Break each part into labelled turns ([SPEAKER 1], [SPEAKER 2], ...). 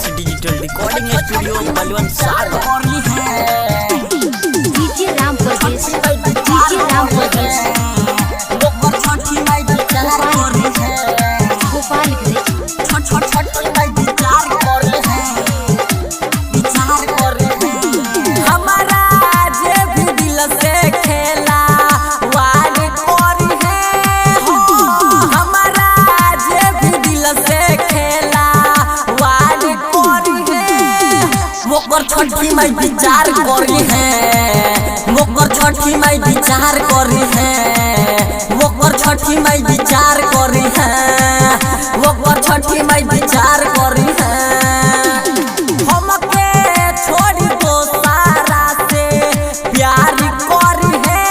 [SPEAKER 1] famous digital recording studio Balwant Sagar
[SPEAKER 2] DJ Ram Pradesh
[SPEAKER 3] Chhathi Mai विचार करी है मोकर छठी माई विचार करी है मोकर छठी माई विचार करी है मोकर छठी माई विचार करी है हमके छोड़ी दो सारा से प्यार करी है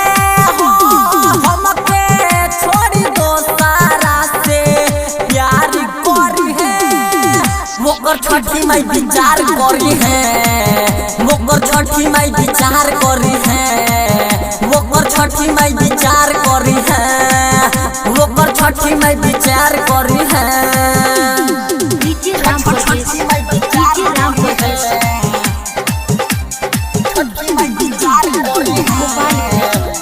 [SPEAKER 3] हमके छोड़ी दो सारा से प्यार करी है मोकर छठी माई विचार करी है मोकर छठी माई विचार करी है मोकर छठी माई विचार करी है मोकर छठी माई विचार करी है
[SPEAKER 2] डीजे राम प्रदेश
[SPEAKER 3] छठी माई विचार करी है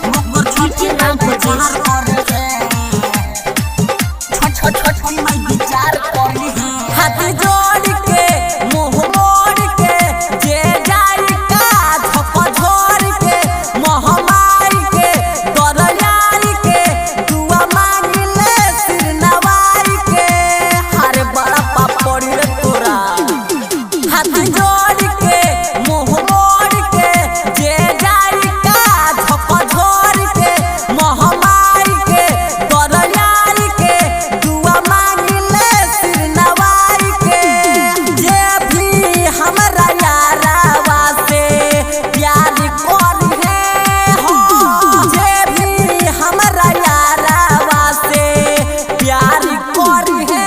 [SPEAKER 3] मोकर छठी माई विचार करी है छठी माई विचार करी है हाथ जोड़ के मुंह मोड़ के जे जाई का झप झोर के महामारी के दरयारी के दुआ मांग ले सिर नवाई के हर बड़ा पापड़ी रे तोरा हाथ जोड़ के मुंह मोड़ के जे जाई का झप झोर के महामारी के दरयारी के दुआ मांग ले सिर नवाई के जे भी हमरा यारावा से प्यार करी है जे भी हमरा यारावा से प्यार करी है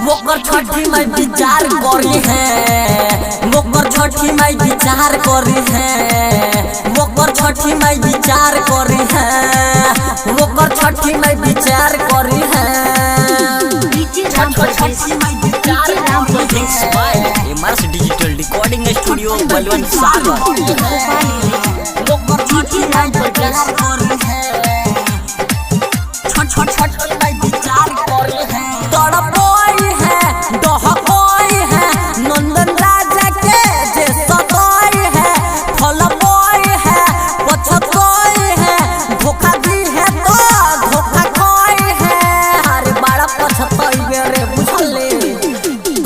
[SPEAKER 3] मोकर छठी माई विचार करी है मोकर छठी माई विचार करी है मोकर छठी माई विचार करी है मोकर छठी माई विचार करी है
[SPEAKER 2] DJ Ram Pradesh DJ Ram Pradesh
[SPEAKER 1] famous digital recording studio Balwant Sagar
[SPEAKER 3] मोकर छठी माई विचार करी है छठी माई विचार करी है तड़पोई है डहकोई है नंदन राजा के जे सतोई है फलपोई है पछतोई है धोखा दी है तो धोखा कोई है हर बड़ा पछतोई रे बुझले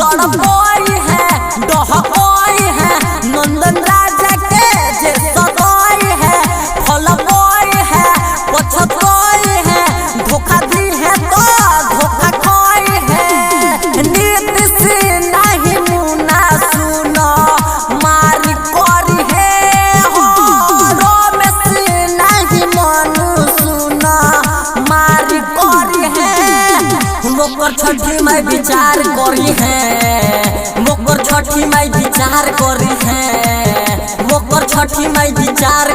[SPEAKER 3] तड़पोई है डहकोई है नंदन राजा के जे सतोई है फलपोई है पछतोई है धोखा दी है तो धोखा कोई है नीत से नहीं मुना सुनो मारी करी है रोम से नहीं मनु सुनो मारी करी है मोकर छठी माई विचार करी है मोकर छठी माई विचार करी है मोकर छठी माई विचार